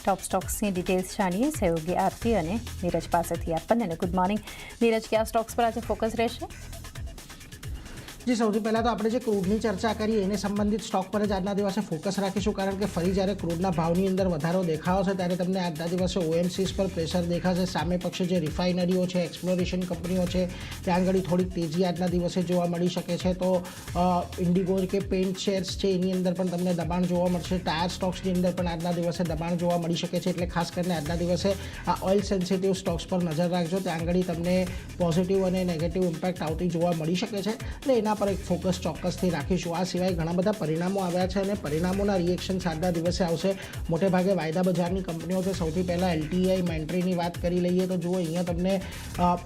Top stocks की details जानिए सहयोगी आरती और नीरज पासेथी आपने। गुड मॉर्निंग नीरज, क्या स्टॉक्स पर आज फोकस रहेशे? जी સૌથી પહેલાં તો આપણે જે ક્રૂડની ચર્ચા કરી એને સંબંધિત સ્ટોક પર જ આજના દિવસે ફોકસ રાખીશું, કારણ કે ફરી જ્યારે ક્રૂડના ભાવની અંદર વધારો દેખાવો છે ત્યારે તમને આજના દિવસે ઓએમસીસ પર પ્રેશર દેખાશે. સામે પક્ષે જે રિફાઇનરીઓ છે, એક્સપ્લોરેશન કંપનીઓ છે, ત્યાં આગળ થોડીક તેજી આજના દિવસે જોવા મળી શકે છે. તો ઇન્ડિગો કે પેન્ટ શેર્સ છે એની અંદર પણ તમને દબાણ જોવા મળશે. ટાયર સ્ટોક્સની અંદર પણ આજના દિવસે દબાણ જોવા મળી શકે છે. એટલે ખાસ કરીને આજના દિવસે આ ઓઇલ સેન્સિટિવ સ્ટોક્સ પર નજર રાખજો. ત્યાં આગળ તમને પોઝિટિવ અને નેગેટિવ ઇમ્પેક્ટ આવતી જોવા મળી શકે છે. એટલે એના પર એક ફોકસ ચોક્કસથી રાખીશું. આ સિવાય ઘણા બધા પરિણામો આવ્યા છે અને પરિણામોના રિએક્શન આજના દિવસે આવશે. મોટે ભાગે વાયદા બજારની કંપનીઓ છે. સૌથી પહેલાં એલટીઆઈ મેન્ટ્રીની વાત કરી લઈએ તો જુઓ અહીંયા તમને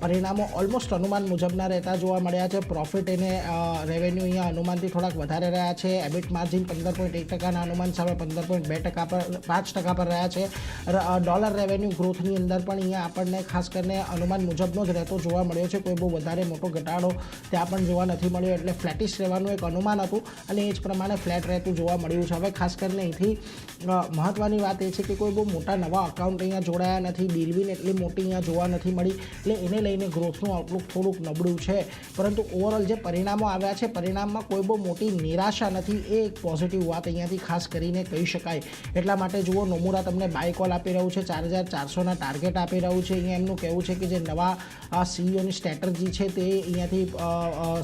પરિણામો ઓલમોસ્ટ અનુમાન મુજબના રહેતા જોવા મળ્યા છે. પ્રોફિટ અને રેવન્યુ અહીંયા અનુમાનથી થોડાક વધારે રહ્યા છે. એબિટ માર્જિન 15.1%ના અનુમાન સામે 15.2% પર 5% પર રહ્યા છે. ડોલર રેવન્યુ ગ્રોથની અંદર પણ અહીંયા આપણને ખાસ કરીને અનુમાન મુજબનો જ રહેતો જોવા મળ્યો છે. કોઈ બહુ વધારે મોટો ઘટાડો ત્યાં પણ જોવા નથી મળ્યો. એટલે ફ્લેટિશ રહેવાનું એક અનુમાન હતું અને એ જ પ્રમાણે ફ્લેટ રહેતું જોવા મળ્યું છે. હવે ખાસ કરીને અહીંથી મહત્ત્વની વાત એ છે કે કોઈ બહુ મોટા નવા અકાઉન્ટ અહીંયા જોડાયા નથી. ડીલવિન એટલી મોટી અહીંયા જોવા નથી મળી. એટલે એને લઈને ગ્રોથનું આઉટલુક થોડુંક નબળું છે. પરંતુ ઓવરઓલ જે પરિણામો આવ્યા છે, પરિણામમાં કોઈ બહુ મોટી નિરાશા નથી. એ એક પોઝિટિવ વાત અહીંયાથી ખાસ કરીને કહી શકાય. એટલા માટે જુઓ, નોમુરા તમને બાય કોલ આપી રહ્યું છે, 4400ના ટાર્ગેટ આપી રહ્યું છે. અહીંયા એમનું કહેવું છે કે જે નવા સીઈઓની સ્ટ્રેટર્જી છે તે અહીંયાથી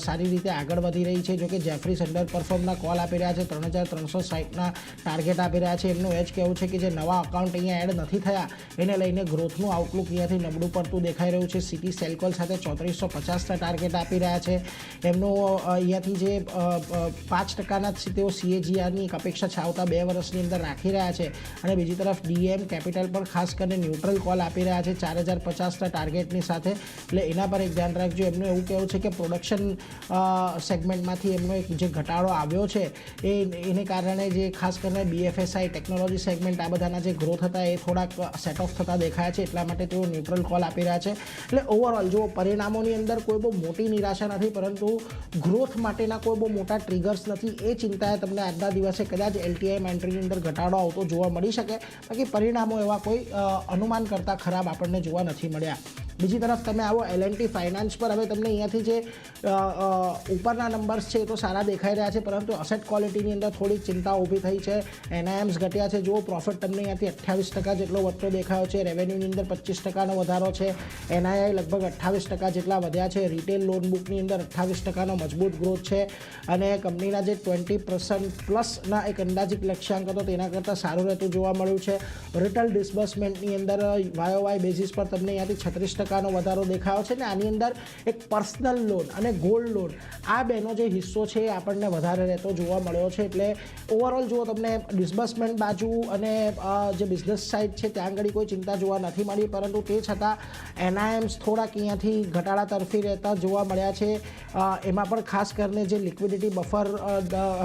સારી રીતે આગળ વધી રહી છે. જોકે જેફરીસ અંડર પરફોર્મના કોલ આપી રહ્યા છે, 3360ના ટાર્ગેટ આપી રહ્યા છે. એમનું એ જ કહેવું છે કે જે નવા અકાઉન્ટ અહીંયા એડ નથી થયા એને લઈને ગ્રોથનું આઉટલુક અહીંયાથી નબળું પડતું દેખાઈ રહ્યું છે. સિટી સેલકોલ સાથે 3450ના ટાર્ગેટ આપી રહ્યા છે. એમનું અહીંયાથી જે 5%ના જ તેઓ CAGRની એક અપેક્ષા છે આવતા 2 વર્ષની અંદર રાખી રહ્યા છે. અને બીજી તરફ ડીએમ કેપિટલ પર ખાસ કરીને ન્યુટ્રલ કોલ આપી રહ્યા છે 4050ના ટાર્ગેટની સાથે. એટલે એના પર એક ધ્યાન રાખજો. એમનું એવું કહેવું છે કે પ્રોડક્શન સેગમેન્ટમાંથી એમનો એક જે ઘટાડો આવ્યો છે એને કારણે જે ખાસ કરીને BFSI ટેકનોલોજી સેગમેન્ટ આ બધાના જે ગ્રોથ હતા એ થોડાક સેટ ઓફ થતા દેખાયા છે. એટલા માટે તેઓ ન્યુટ્રલ કોલ આપી રહ્યા છે. એટલે ઓવરઓલ જો પરિણામોની અંદર કોઈ બહુ મોટી નિરાશા નથી, પરંતુ ગ્રોથ માટેના કોઈ બહુ મોટા ટ્રિગર્સ નથી. એ ચિંતાએ તમને આજના દિવસે કદાચ LTI મેન્ટ્રીની અંદર ઘટાડો આવતો જોવા મળી શકે. બાકી પરિણામો એવા કોઈ અનુમાન કરતાં ખરાબ આપણને જોવા નથી મળ્યા. બીજી તરફ તમે આવો L&T ફાઇનાન્સ પર. હવે તમને અહીંયાથી જે ઉપરના નંબર્સ છે એ તો સારા દેખાઈ રહ્યા છે, પરંતુ અસેટ ક્વોલિટીની અંદર થોડીક ચિંતા ઊભી થઈ છે. NIMs ઘટ્યા છે. જુઓ, પ્રોફિટ તમને અહીંયાથી 28% જેટલો વધતો દેખાયો છે. રેવન્યુની અંદર 25%નો વધારો છે. NII લગભગ 28% જેટલા વધ્યા છે. રિટેલ લોન બુકની અંદર 28%નો મજબૂત ગ્રોથ છે. અને કંપનીના જે 20% પ્લસના એક અંદાજિત લક્ષ્યાંક હતો તેના કરતાં સારું રહેતું જોવા મળ્યું છે. રિટેલ ડિસ્બર્સમેન્ટની અંદર YOY બેઝિસ પર તમને અહીંયાથી 36%નો વધારો દેખાયો છે. ને આની અંદર એક પર્સનલ લોન અને ગોલ્ડ લોન આ બેનો જે હિસ્સો છે એ આપણને વધારે રહેતો જોવા મળ્યો છે. એટલે ઓવરઓલ જુઓ, તમને ડિસ્બર્સમેન્ટ બાજુ અને જે બિઝનેસ સાઇડ છે ત્યાં આગળ કોઈ ચિંતા જોવા નથી મળી, પરંતુ તે છતાં NIMs થોડાક અહીંયાથી ઘટાડા તરફી રહેતા જોવા મળ્યા છે. એમાં પણ ખાસ કરીને જે લિક્વિડિટી બફર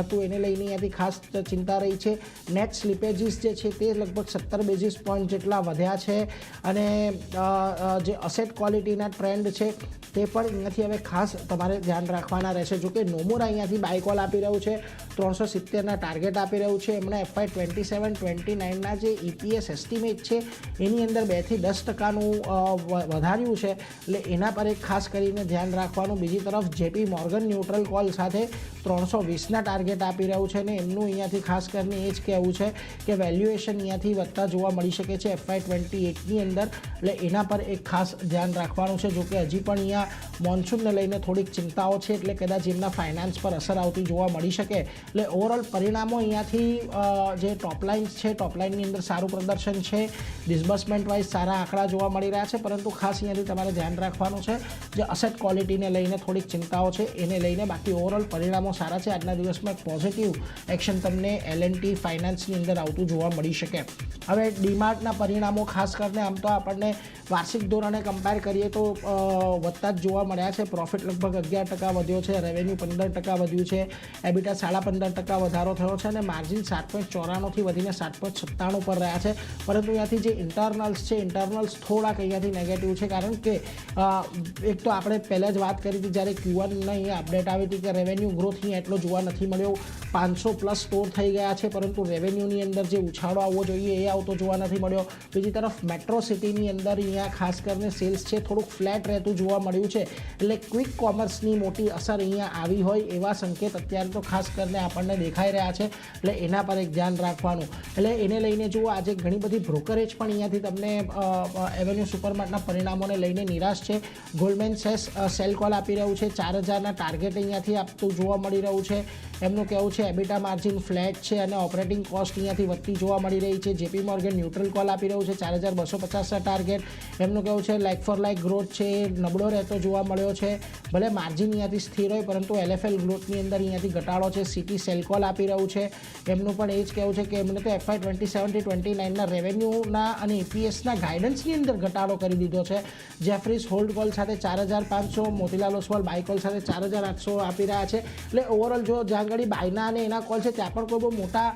હતું એને લઈને અહીંયાથી ખાસ ચિંતા રહી છે. નેટ સ્લિપેજીસ જે છે તે લગભગ 17 બેઝિસ પોઈન્ટ જેટલા વધ્યા છે. અને જે અસેટ ક્વોલિટીના ટ્રેન્ડ છે તે પણ અહીંયાથી હવે ખાસ તમારે ધ્યાન રાખવાના રહેશે. જોકે નોમુરા અહીંયાથી બાય કોલ આપી રહ્યું છે, 370ના ટાર્ગેટ આપી રહ્યું છે. એમણે FY 27-29ના જે EPS એસ્ટિમેટ છે એની અંદર 2 થી 10%નું વધાર્યું છે. એટલે એના પર એક ખાસ કરીને ધ્યાન રાખવાનું. બીજી તરફ JP મોર્ગન ન્યુટ્રલ કોલ સાથે 320ના ટાર્ગેટ આપી રહ્યું છે. અને એમનું અહીંયાથી ખાસ કરીને એ જ કહેવું છે કે વેલ્યુએશન અહીંયાથી વધતા જોવા મળી શકે છે FY 28ની અંદર. એટલે એના પર એક ખાસ ધ્યાન રાખવાનું છે. જોકે હજી પણ અહીંયા મોન્સૂનને લઈને થોડીક ચિંતાઓ છે, એટલે કદાચ એમના ફાઇનાન્સ પર અસર આવતી જોવા મળી શકે. એટલે ઓવરઓલ પરિણામો અહીંયાથી જે ટોપલાઇન્સ છે, ટોપલાઇનની અંદર સારું પ્રદર્શન છે. ડિસ્બર્સમેન્ટ વાઇઝ સારા આંકડા જોવા મળી રહ્યા છે, પરંતુ ખાસ અહીંયાથી તમારે ધ્યાન રાખવાનું છે જે અસેટ ક્વોલિટીને લઈને થોડીક ચિંતાઓ છે એને લઈને. બાકી ઓવરઓલ પરિણામો સારા છે. આજના દિવસમાં એક પોઝિટિવ એક્શન તમને L&T ફાઇનાન્સની અંદર આવતું જોવા મળી શકે. હવે ડીમાર્ટના પરિણામો ખાસ કરીને આમ તો આપણને વાર્ષિક ધોરણે કમ્પેર કરીએ તો વધતા જ જોવા મળ્યા છે. પ્રોફિટ લગભગ 11% વધ્યો છે. રેવન્યુ 15% વધ્યું છે. એબિટા 15.5 15% વધારો થયો છે અને માર્જિન 7.94થી વધીને 7.97 પર રહ્યા છે. પરંતુ અહીંયાથી જે ઇન્ટરનલ્સ થોડાક અહીંયાથી નેગેટિવ છે, કારણ કે એક તો આપણે પહેલાં જ વાત કરી હતી જ્યારે Q1 અહીંયા અપડેટ આવી હતી કે રેવન્યુ ગ્રોથ અહીંયા એટલો જોવા નથી મળ્યો. 500+ સ્ટોર થઈ ગયા છે, પરંતુ રેવન્યુની અંદર જે ઉછાળો આવવો જોઈએ એ આવતો જોવા નથી મળ્યો. બીજી તરફ મેટ્રો સિટીની અંદર અહીંયા ખાસ કરીને સેલ્સ છે થોડુંક ફ્લેટ રહેતું જોવા મળ્યું છે. એટલે ક્વિક કોમર્સની મોટી અસર અહીંયા આવી હોય એવા સંકેત અત્યારે તો ખાસ કરીને આપણને દેખાઈ રહ્યા છે. એટલે એના પર એક ધ્યાન રાખવાનું. એટલે એને લઈને જુઓ, આજે ઘણી બધી બ્રોકરેજ પણ અહીંયાથી તમને એવેન્યુ સુપરમાર્ટના પરિણામોને લઈને નિરાશ છે. ગોલ્ડમેન સેક્સ સેલ કોલ આપી રહ્યું છે, 4000ના ટાર્ગેટ અહીંયાથી આપતું જોવા મળી રહ્યું છે. એમનું કહેવું છે એબિટા માર્જિન ફ્લેટ છે અને ઓપરેટિંગ કોસ્ટ અહીંયાથી વધતી જોવા મળી રહી છે. JP મોર્ગન ન્યુટ્રલ કોલ આપી રહ્યું છે, 4250ના ટાર્ગેટ. એમનું કહેવું છે લાઇક ફોર લાઇક ગ્રોથ છે એ નબળો રહેતો જોવા મળ્યો છે. ભલે માર્જિન અહીંયાથી સ્થિર હોય, પરંતુ LFL ગ્રોથની અંદર અહીંયાથી ઘટાડો છે. સિટી સેલ કોલ આપી રહ્યું છે. એમનું પણ એ જ કહેવું છે કે એમને તો FY 27 થી 29ના રેવન્યુના અને EPSના ગાઈડન્સની અંદર ઘટાડો કરી દીધો છે. જેફરીઝ હોલ્ડ કોલ સાથે 4500, મોતીલાલ ઓસ્વાલ બાય કોલ સાથે 4800 આપી રહ્યા છે. એટલે ઓવરઓલ જો જ્યાં આગળ બાયના અને એના કોલ છે ત્યાં પણ કોઈ બહુ મોટા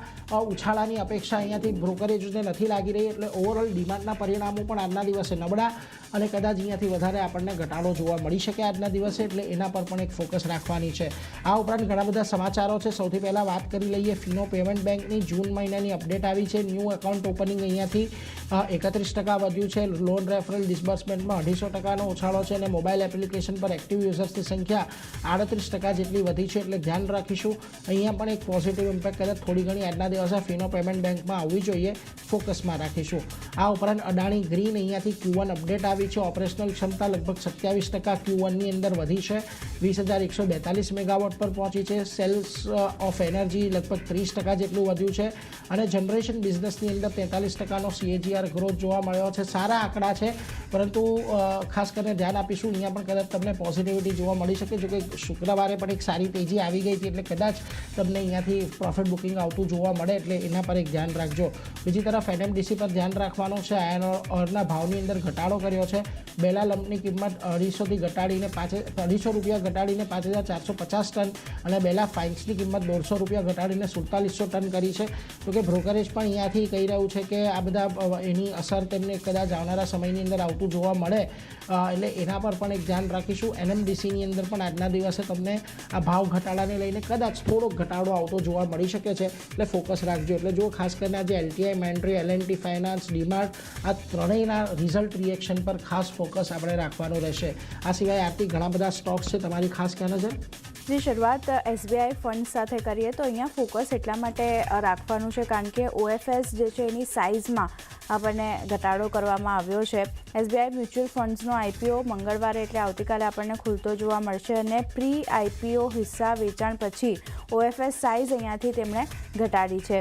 ઉછાળાની અપેક્ષા અહીંયાથી બ્રોકરેજને નથી લાગી રહી. એટલે ઓવરઓલ ડિમાન્ડના પરિણામો પણ આજના દિવસે નબળા અને કદાચ અહીંયાથી વધારે આપણને ઘટાડો જોવા મળી શકે આજના દિવસે. એટલે એના પર પણ એક ફોકસ રાખવાની છે. આ ઉપરાંત ઘણા બધા સમાચારો છે. સૌથી પહેલાં વાત કરી લઈએ ફિનો પેમેન્ટ બેંકની જૂન મહિનાની અપડેટ આવી છે. ન્યૂ એકાઉન્ટ ઓપનિંગ અહીંયાથી 31% વધ્યું છે. લોન રેફરલ ડિસ્બર્સમેન્ટમાં 250%નો ઉછાળો છે અને મોબાઈલ એપ્લિકેશન પર એક્ટિવ યુઝર્સની સંખ્યા 38% જેટલી વધી છે. એટલે ધ્યાન રાખીશું. અહીંયા પણ એક પોઝિટિવ ઇમ્પેક્ટ કદાચ થોડી ઘણી આજના દિવસે ફિનો પેમેન્ટ બેંકમાં આવવી જોઈએ, ફોકસમાં રાખીશું. આ ઉપરાંત અદાણી ગ્રીન અહીંયાથી Q1 અપડેટ આવી છે. ઓપરેશનલ ક્ષમતા લગભગ 27% Q1ની અંદર વધી છે, 20,142 મેગાવોટ પર પહોંચી છે. સેલ્સ ઓફ એનર્જી લગભગ 30% જેટલું વધ્યું છે અને જનરેશન બિઝનેસની અંદર 43%નો CAGR ગ્રોથ જોવા મળ્યો છે. સારા આંકડા છે, પરંતુ ખાસ કરીને ધ્યાન આપીશું. અહીંયા પણ કદાચ તમને પોઝિટિવિટી જોવા મળી શકે. જો કે શુક્રવારે પણ એક સારી તેજી આવી ગઈ હતી, એટલે કદાચ તમને અહીંયાથી પ્રોફિટ બુકિંગ આવતું જોવા મળે. એટલે એના પર એક ધ્યાન રાખજો. બીજી તરફ NMDC પર ધ્યાન રાખવાનું છે. આયર્ન ઓરના ભાવની અંદર ઘટાડો કર્યો છે. બેલા લંપની કિંમત 250 ઘટાડીને ₹250 ઘટાડીને 5450 ટન અને બેલા ફાઇન્સની કિંમત ₹150 ઘટાડીને 4700 ટન કરી છે. તો કે બ્રોકરેજ પણ અહીંયાથી કહી રહ્યું છે કે આ બધા એની અસર તેમને કદાચ આવનારા સમયની અંદર આવતું જોવા મળે. એટલે એના પર પણ એક ધ્યાન રાખીશું. NMDCની અંદર પણ આજના દિવસે તમને આ ભાવ ઘટાડાને લઈને કદાચ થોડોક ઘટાડો આવતો જોવા મળી શકે છે. એટલે ફોકસ રાખજો. એટલે જો ખાસ કરીને આજે LTI, મેન્ટ્રી, L&T ફાઇનાન્સ, ડીમાર્ટ આ ત્રણેયના રિઝલ્ટ રિએક્શન પર ખાસ ફોકસ આપણે રાખવાનું રહેશે. આ સિવાય આરતી ઘણા બધા સ્ટોક્સ છે, તમારી ખાસ ક્યાં નજર? જે શરૂઆત SBI ફંડ સાથે કરીએ તો અહીંયા ફોકસ એટલા માટે રાખવાનું છે કારણ કે OFS જે છે એની સાઇઝમાં આપણને ઘટાડો કરવામાં આવ્યો છે. SBI મ્યુચ્યુઅલ ફંડ્સનો IPO મંગળવારે એટલે આવતીકાલે આપણને ખુલતો જોવા મળશે અને પ્રી IPO હિસ્સા વેચાણ પછી OFS સાઇઝ અહીંયાથી તેમણે ઘટાડી છે.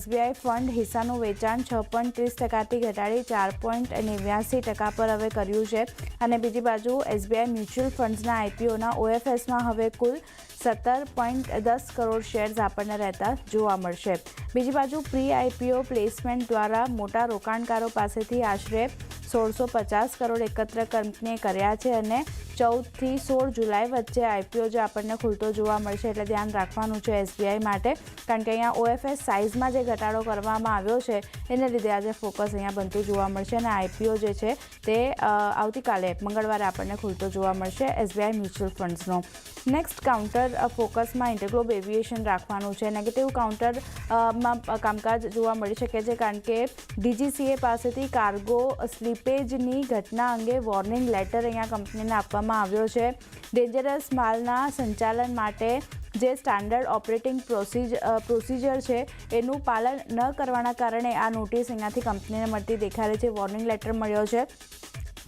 SBI ફંડ હિસ્સાનું વેચાણ 6.30%થી ઘટાડી 4.89% પર હવે કર્યું છે અને બીજી બાજુ SBI મ્યુચ્યુઅલ ફંડ્સના IPOના OFSમાં હવે કુલ 17.10 કરોડ શેર્સ આપણને રહેતા જોવા મળશે. બીજી બાજુ પ્રી IPO પ્લેસમેન્ટ દ્વારા મોટા રોકાણકારો પાસેથી આશરે 1650 કરોડ એકત્ર કંપનીએ કર્યા છે અને 14 થી 16 જુલાઈ વચ્ચે IPO જે આપણને ખુલતો જોવા મળશે. એટલે ધ્યાન રાખવાનું છે SBI માટે, કારણ કે અહીંયા OFS સાઇઝમાં જે ઘટાડો કરવામાં આવ્યો છે એને લીધે આજે ફોકસ અહીંયા બનતું જોવા મળશે અને IPO જે છે તે આવતીકાલે મંગળવારે આપણને ખુલતો જોવા મળશે SBI મ્યુચ્યુઅલ ફંડ્સનો. નેક્સ્ટ કાઉન્ટર ફોકસમાં ઇન્ટરગ્લોબ એવિએશન રાખવાનું છે. નેગેટિવ કાઉન્ટરમાં કામકાજ જોવા મળી શકે છે કારણ કે DGCA પાસેથી કાર્ગો સ્લીપેજની ઘટના અંગે વોર્નિંગ લેટર અહીંયા કંપનીને આપવામાં આવ્યો છે. ડેન્જરસ માલના સંચાલન માટે જે સ્ટાન્ડર્ડ ઓપરેટિંગ પ્રોસિજર છે એનું પાલન ન કરવાના કારણે આ નોટિસ અહીંયાથી કંપનીને મળતી દેખાડે છે. વોર્નિંગ લેટર મળ્યો છે.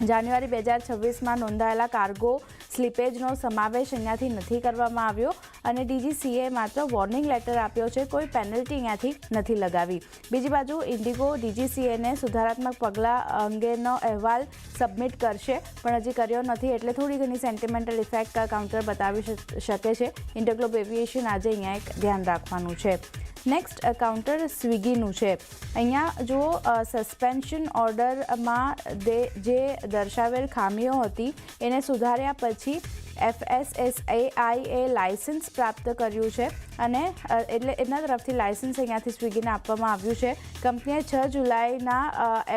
જાન્યુઆરી 2026માં નોંધાયેલા કાર્ગો સ્લીપેજનો સમાવેશ અહીંયાથી નથી કરવામાં આવ્યો અને DGCA માત્ર વોર્નિંગ લેટર આપ્યો છે, કોઈ પેનલ્ટી અહીંયાથી નથી લગાવી. બીજી બાજુ ઇન્ડિગો DGCAને સુધારાત્મક પગલાં અંગેનો અહેવાલ સબમિટ કરશે પણ હજી કર્યો નથી, એટલે થોડી ઘણી સેન્ટિમેન્ટલ ઇફેક્ટ કાઉન્ટર બતાવી શકે છે. ઇન્ટરગ્લોબ એવિએશન આજે અહીંયા એક ધ્યાન રાખવાનું છે. નેક્સ્ટ કાઉન્ટર સ્વિગીનું છે. અહીંયા જો સસ્પેન્શન ઓર્ડરમાં જે દર્શાવેલ ખામીઓ હતી એને સુધાર્યા પછી FSSAI લાયસન્સ પ્રાપ્ત કર્યું છે અને એટલે એના તરફથી લાયસન્સ અહીંયાથી સ્વિગીને આપવામાં આવ્યું છે. કંપનીએ 6 જુલાઈના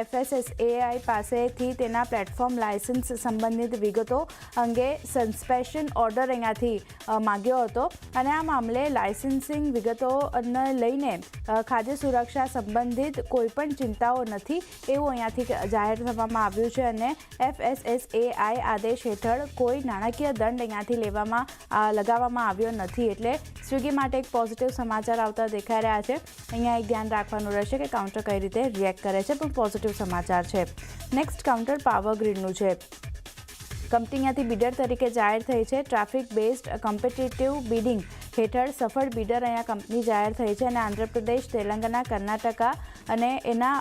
FSSAI પાસેથી તેના પ્લેટફોર્મ લાયસન્સ સંબંધિત વિગતો અંગે સસ્પેન્શન ઓર્ડર અહીંયાથી માગ્યો હતો અને આ મામલે લાયસન્સિંગ વિગતોને લઈને ખાદ્ય સુરક્ષા સંબંધિત કોઈપણ ચિંતાઓ નથી એવું અહીંયાથી જાહેર થવામાં આવ્યું છે અને FSSAI આદેશ હેઠળ કોઈ નાણાકીય દંડ અહીંયાથી લગાવવામાં આવ્યો નથી. એટલે સ્વિગી માટે એક પોઝિટિવ સમાચાર આવતા દેખાઈ રહ્યા છે. અહીંયા એક ધ્યાન રાખવાનું રહેશે કે કાઉન્ટર કઈ રીતે રિએક્ટ કરે છે, પણ પોઝિટિવ સમાચાર છે. નેક્સ્ટ કાઉન્ટર પાવર ગ્રીડનું છે. કંપની અહીંયાથી બિડર તરીકે જાહેર થઈ છે. ટ્રાફિક બેઝડ કોમ્પિટિટિવ બિડિંગ હેઠળ સફળ બિડર અહીંયા કંપની જાહેર થઈ છે અને આંધ્રપ્રદેશ, તેલંગાણા, કર્ણાટકા અને એના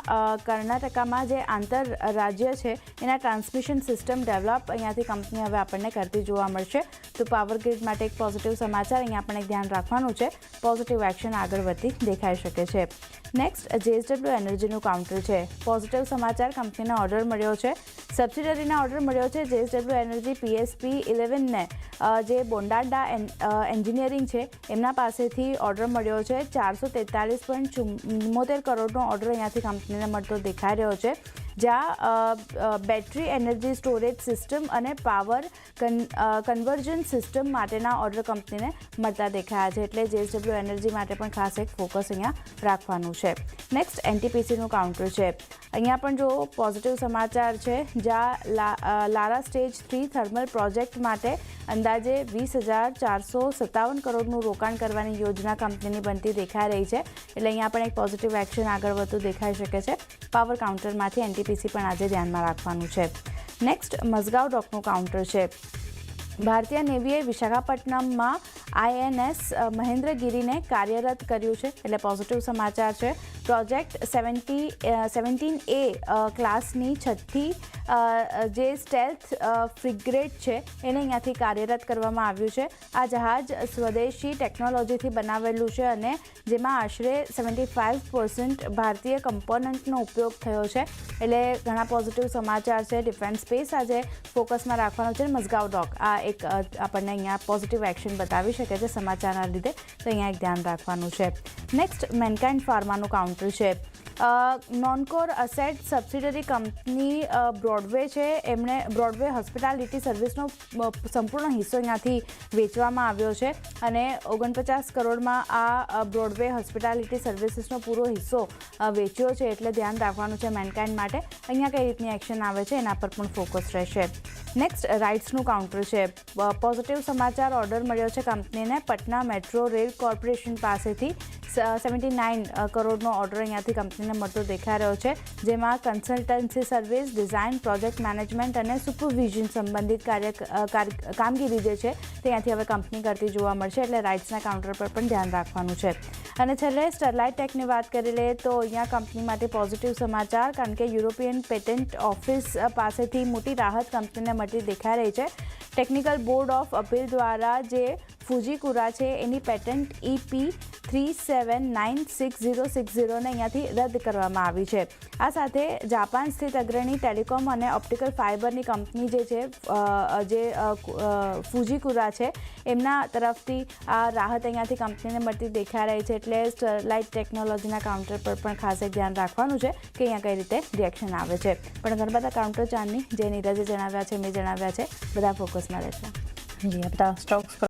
કર્ણાટકામાં જે આંતર રાજ્ય છે એના ટ્રાન્સમિશન સિસ્ટમ ડેવલપ અહીંયાથી કંપની હવે આપણને કરતી જોવા મળશે. તો પાવર ગ્રીડ માટે એક પોઝિટિવ સમાચાર, અહીંયા આપણને એક ધ્યાન રાખવાનું છે. પોઝિટિવ એક્શન આગળ વધતી દેખાઈ શકે છે. નેક્સ્ટ JSW એનર્જીનું કાઉન્ટર છે. પોઝિટિવ સમાચાર, કંપનીને ઓર્ડર મળ્યો છે. સબસિડરીને ઓર્ડર મળ્યો છે. JSW એનર્જી PSP 11ને જે બોન્ડાડા એન્જિનિયરિંગ છે એમના પાસેથી ઓર્ડર મળ્યો છે. 443.74 કરોડનો ઓર્ડર અહીંયાથી કંપનીને મળતો દેખાઈ રહ્યો છે, જ્યાં બેટરી એનર્જી સ્ટોરેજ સિસ્ટમ અને પાવર કન્વર્જન સિસ્ટમ માટેના ઓર્ડર કંપનીને મળતા દેખાયા છે. એટલે JSW એનર્જી માટે પણ ખાસ એક ફોકસ અહીંયા રાખવાનું છે. નેક્સ્ટ NTPCનું કાઉન્ટર છે. અહીંયા પણ જો પોઝિટિવ સમાચાર છે, જ્યાં લારા સ્ટેજ 3 થર્મલ પ્રોજેક્ટ માટે અંદાજે 20,457 કરોડનું રોકાણ કરવાની યોજના કંપનીની બનતી દેખાઈ રહી છે. એટલે અહીંયા પણ એક પોઝિટિવ એક્શન આગળ વધતું દેખાઈ શકે છે. પાવર કાઉન્ટરમાંથી NTPC પણ આજે ધ્યાનમાં રાખવાનું છે. નેક્સ્ટ મઝગાંવ ડોકનું કાઉન્ટર છે. ભારતીય નેવીએ વિશાખાપટ્ટનમમાં INS મહેન્દ્રગીરીને કાર્યરત કર્યું છે. એટલે પોઝિટિવ સમાચાર છે. પ્રોજેક્ટ 17A ક્લાસની 6ઠ્ઠી જે સ્ટેલ્થ ફ્રિગેટ છે એને અહીંયાથી કાર્યરત કરવામાં આવ્યું છે. આ જહાજ સ્વદેશી ટેકનોલોજીથી બનાવેલું છે અને જેમાં આશરે 75% ભારતીય કમ્પોનન્ટનો ઉપયોગ થયો છે. એટલે ઘણા પોઝિટિવ સમાચાર છે. ડિફેન્સ સ્પેસ આજે ફોકસમાં રાખવાનો છે. મઝગાંવ ડોક આ એક આપણને અહીંયા પોઝિટિવ એક્શન બતાવી શકે છે સમાચારના લીધે, તો અહીંયા એક ધ્યાન રાખવાનું છે. નેક્સ્ટ મેનકાઇન્ડ ફાર્માનું કાઉન્ટર છે. નોનકોર અસેટ સબસિડરી કંપની બ્રોડવે છે, એમણે બ્રોડવે હોસ્પિટાલિટી સર્વિસનો સંપૂર્ણ હિસ્સો અહીંયાથી વેચવામાં આવ્યો છે અને 49 કરોડમાં આ બ્રોડવે હોસ્પિટાલિટી સર્વિસીસનો પૂરો હિસ્સો વેચ્યો છે. એટલે ધ્યાન રાખવાનું છે મેનકાઇન્ડ માટે. અહીંયા કઈ રીતની એક્શન આવે છે એના પર પણ ફોકસ રહેશે. નેક્સ્ટ રાઇટ્સનું કાઉન્ટર છે. પોઝિટિવ સમાચાર, ઓર્ડર મળ્યો છે કંપનીને પટના મેટ્રો રેલ કોર્પોરેશન પાસેથી 79 કરોડનો ઓર્ડર અહીંયાથી કંપનીને મળતો દેખાઈ રહ્યો છે, જેમાં consultancy service, design, project management અને સુપરવિઝન સંબંધિત કામગીરી જે છે તે અહીંયાથી હવે કંપની કરતી જોવા મળશે. એટલે રાઇટ્સના કાઉન્ટર પર પણ ધ્યાન રાખવાનું છે. અને છેલ્લે સ્ટરલાઇટ ટેકની વાત કરી લઈએ તો અહીંયા કંપની માટે પોઝિટિવ સમાચાર, કારણ કે યુરોપિયન પેટન્ટ ઓફિસ પાસેથી મોટી રાહત કંપનીને મળતી દેખાઈ રહી છે. ટેકનિકલ બોર્ડ ઓફ અપીલ દ્વારા જે ફુજીકુરા છે એની પેટન્ટ EP 37966060 ને અહીંયાથી રદ કરવામાં આવી છે. આ સાથે જાપાન સ્થિત અગ્રણી ટેલિકોમ અને ઓપ્ટિકલ ફાઇબરની કંપની જે છે ફુજીકુરા છે એમના તરફથી આ રાહત અહીંયાથી કંપનીને મળતી દેખાઈ રહી છે. એટલે સ્ટરલાઇટ ટેકનોલોજીના કાઉન્ટર પર પણ ખાસ એક ધ્યાન રાખવાનું છે કે અહીંયા કઈ રીતે રિએક્શન આવે છે. પણ ઘણા બધા કાઉન્ટર ચારની જે નીરજે જણાવ્યા છે, મેં જણાવ્યા છે, બધા ફોકસમાં રહેશે. જી, આ બધા સ્ટોક્સ